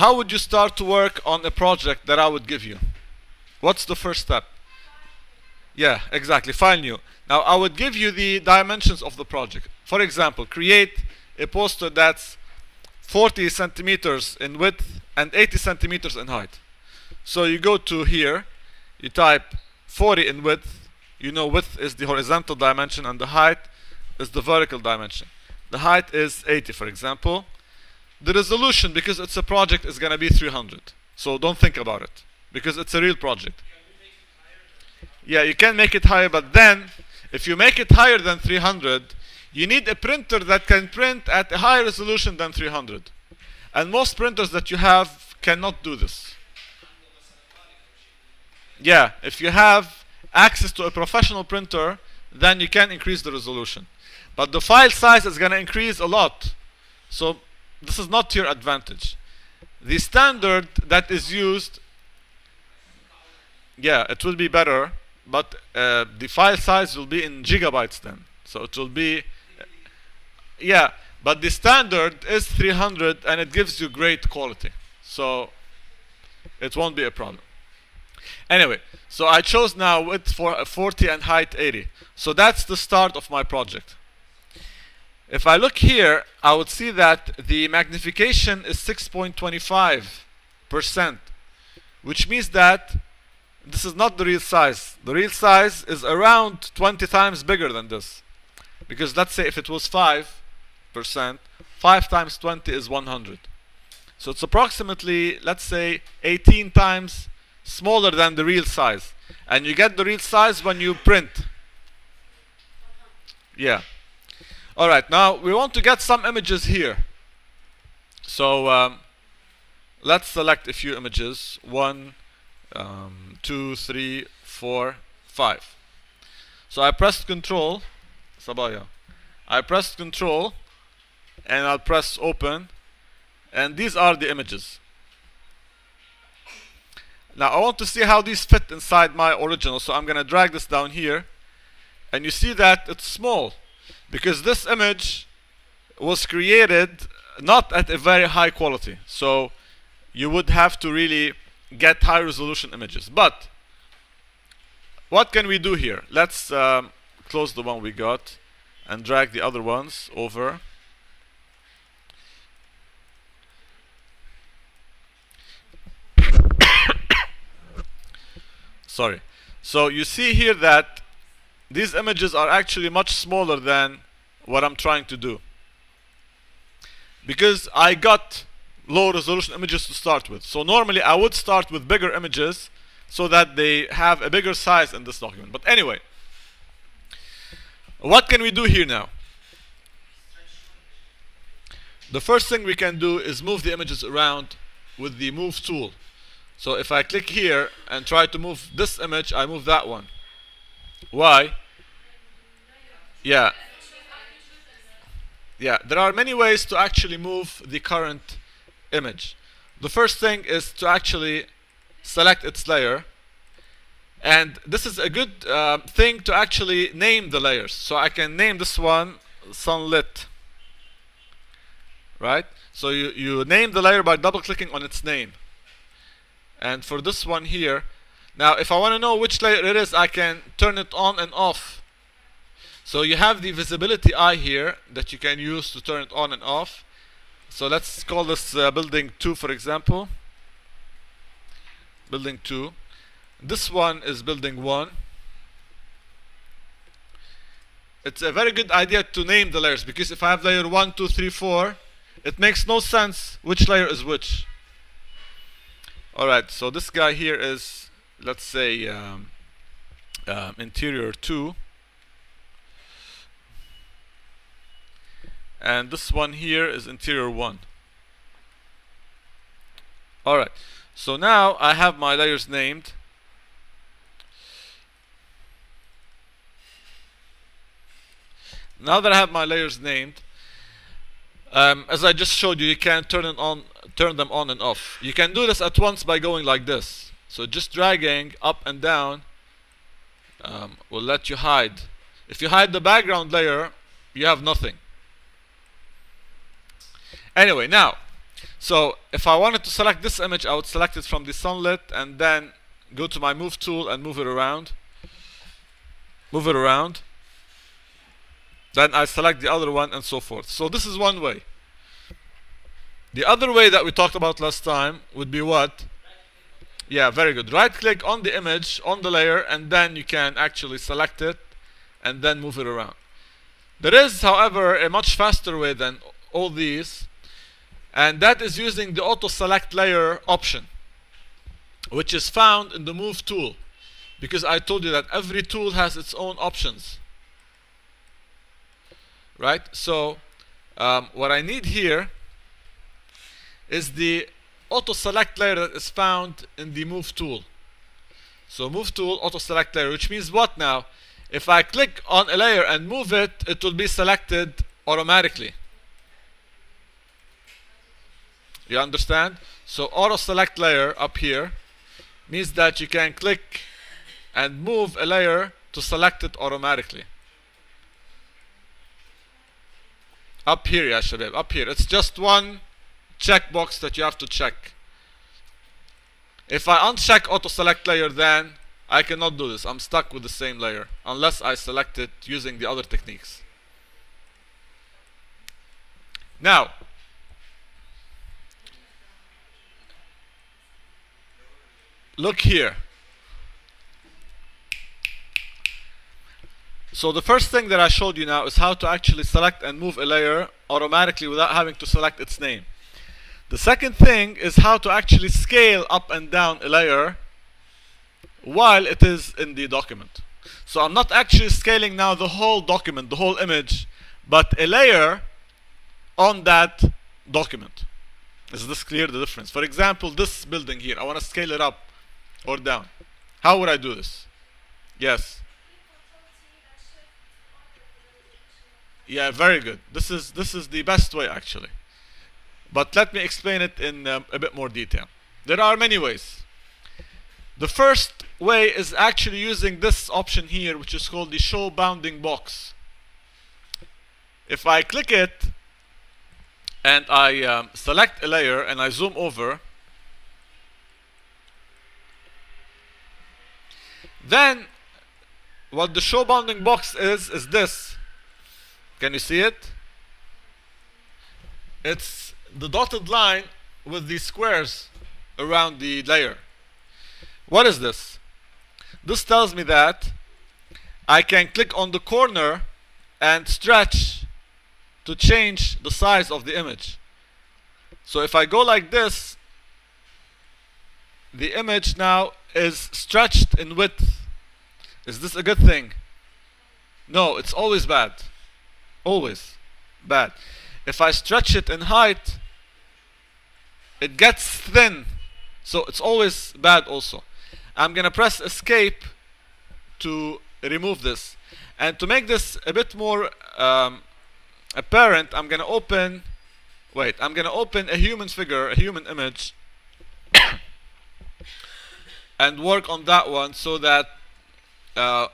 how would you start to work on a project that I would give you? What's the first step? Yeah, exactly. File new. Now I would give you the dimensions of the project. For example, create a poster that's 40 centimeters in width and 80 centimeters in height. So you go to here, you type 40 in width. You know width is the horizontal dimension and the height is the vertical dimension. The height is 80, for example. The resolution, because it's a project, is going to be 300. So don't think about it, because it's a real project. Yeah, you can make it higher, but then if you make it higher than 300, you need a printer that can print at a higher resolution than 300. And most printers that you have cannot do this. Yeah, if you have access to a professional printer, then you can increase the resolution. But the file size is going to increase a lot. So this is not to your advantage. The standard that is used, yeah, it will be better, but the file size will be in gigabytes then. So it will be, yeah, but the standard is 300 and it gives you great quality. So it won't be a problem. Anyway, so I chose now width for 40 and height 80. So that's the start of my project. If I look here, I would see that the magnification is 6.25%, which means that this is not the real size. The real size is around 20 times bigger than this. Because let's say if it was 5%, 5 times 20 is 100. So it's approximately, let's say, 18 times smaller than the real size. And you get the real size when you print. Yeah. Alright, now we want to get some images here. So let's select a few images. 1, 2, 3, 4, 5. So I pressed Control. Sabaya. I pressed Control and I'll press Open. And these are the images. Now I want to see how these fit inside my original. So I'm going to drag this down here. And you see that it's small. Because this image was created not at a very high quality. So you would have to really get high resolution images. But what can we do here? Let's close the one we got and drag the other ones over. Sorry. So you see here that these images are actually much smaller than what I'm trying to do. Because I got low resolution images to start with. So normally I would start with bigger images so that they have a bigger size in this document. But anyway, what can we do here now? The first thing we can do is move the images around with the Move tool. So if I click here and try to move this image, I move that one. Why? Yeah. Yeah, there are many ways to actually move the current image. The first thing is to actually select its layer. And this is a good thing to actually name the layers. So I can name this one Sunlit. Right? So you name the layer by double clicking on its name. And for this one here, now if I want to know which layer it is, I can turn it on and off. So you have the visibility eye here that you can use to turn it on and off. So let's call this building 2, for example. Building 2. This one is building 1. It's a very good idea to name the layers, because if I have layer 1, 2, 3, 4, it makes no sense which layer is which. Alright, so this guy here is, let's say, interior 2. And this one here is interior 1. Alright, so now I have my layers named. Now that I have my layers named, as I just showed you, you can turn them on and off. You can do this at once by going like this. So just dragging up and down will let you hide. If you hide the background layer, you have nothing. Anyway, now So if I wanted to select this image, I would select it from the sunlit and then go to my move tool and move it around. Move it around. Then I select the other one and so forth. So this is one way. The other way that we talked about last time would be what? Yeah, very good. Right click on the image, on the layer, and then you can actually select it and then move it around. There is, however, a much faster way than all these, and that is using the auto select layer option, which is found in the move tool, because I told you that every tool has its own options. Right? So what I need here is the auto select layer that is found in the move tool. So move tool, auto select layer, which means what now? If I click on a layer and move it, it will be selected automatically. You understand? So auto select layer up here means that you can click and move a layer to select it automatically. Up here, ya shabab, up here. It's just one checkbox that you have to check. If I uncheck auto select layer, then I cannot do this. I'm stuck with the same layer unless I select it using the other techniques. Now, look here. So the first thing that I showed you now is how to actually select and move a layer automatically without having to select its name. The second thing is how to actually scale up and down a layer while it is in the document. So I'm not actually scaling now the whole document, the whole image, but a layer on that document. Is this clear, the difference? For example, this building here, I want to scale it up or down. How would I do this? Yes. Yeah, very good. This is the best way actually. But let me explain it in a bit more detail. There are many ways. The first way is actually using this option here, which is called the show bounding box. If I click it and I select a layer and I zoom over, then what the show bounding box is this. Can you see it? It's the dotted line with the squares around the layer. What is this? This tells me that I can click on the corner and stretch to change the size of the image. So if I go like this, the image now is stretched in width. Is this a good thing? No, it's always bad. Always bad. If I stretch it in height, it gets thin. So it's always bad also. I'm gonna press escape to remove this. And to make this a bit more apparent, I'm gonna open a human figure, a human image, and work on that one so that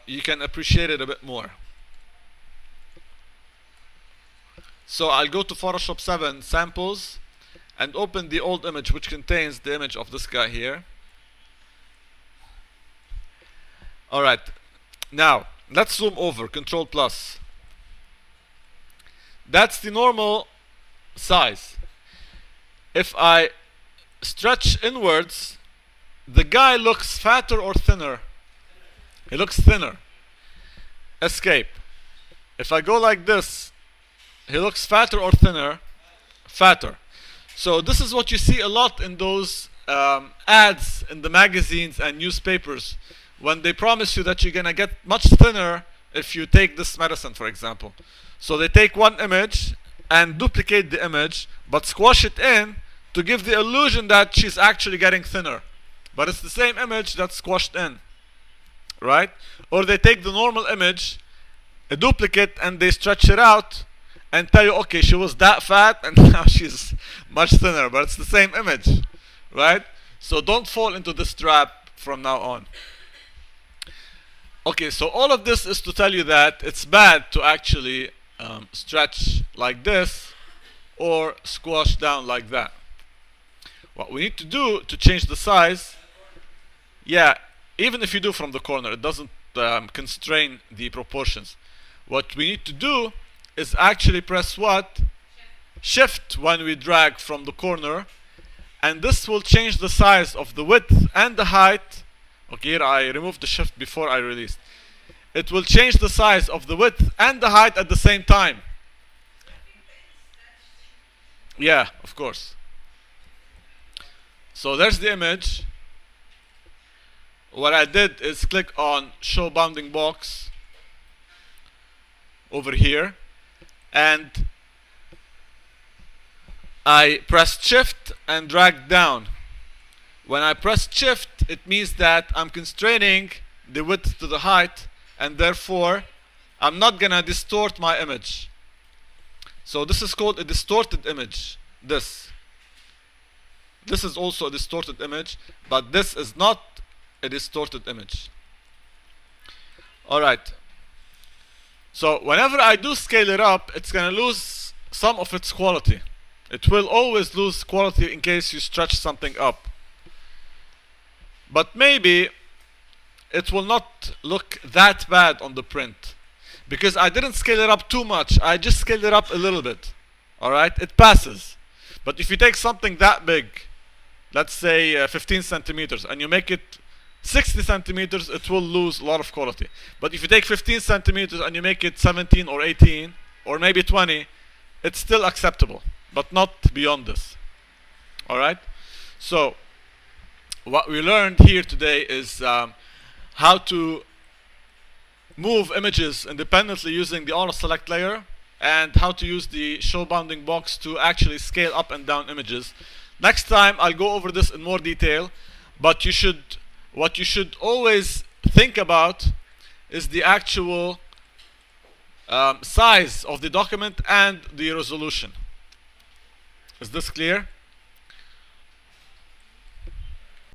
you can appreciate it a bit more. So I'll go to Photoshop 7 samples and open the old image, which contains the image of this guy here. Alright, now let's zoom over, Control plus. That's the normal size. If I stretch inwards, the guy looks fatter or thinner? He looks thinner. Escape. If I go like this, he looks fatter or thinner? Fatter. So this is what you see a lot in those ads in the magazines and newspapers when they promise you that you're gonna get much thinner if you take this medicine, for example. So they take one image and duplicate the image but squash it in to give the illusion that she's actually getting thinner, but it's the same image that's squashed in, right? Or they take the normal image, a duplicate, and they stretch it out and tell you, okay, she was that fat and now she's much thinner, but it's the same image, right? So don't fall into this trap from now on. Okay, so all of this is to tell you that it's bad to actually stretch like this or squash down like that. What we need to do to change the size, yeah, even if you do from the corner, it doesn't constrain the proportions. What we need to do is actually press what? Shift when we drag from the corner, and this will change the size of the width and the height. Okay, here I removed the shift before I released. It will change the size of the width and the height at the same time. Yeah, of course. So there's the image. What I did is click on show bounding box over here, and I pressed shift and dragged down. When I press shift, it means that I'm constraining the width to the height, and therefore I'm not gonna distort my image. So this is called a distorted image. This is also a distorted image, but this is not a distorted image. Alright. So whenever I do scale it up, it's gonna lose some of its quality. It will always lose quality in case you stretch something up. But maybe it will not look that bad on the print, because I didn't scale it up too much. I just scaled it up a little bit. Alright, it passes. But if you take something that big, let's say 15 centimeters, and you make it 60 centimeters, it will lose a lot of quality. But if you take 15 centimeters and you make it 17 or 18 or maybe 20, it's still acceptable, but not beyond this. Alright? So what we learned here today is how to move images independently using the auto select layer, and how to use the show bounding box to actually scale up and down images. Next time I'll go over this in more detail, but what you should always think about is the actual size of the document and the resolution. Is this clear?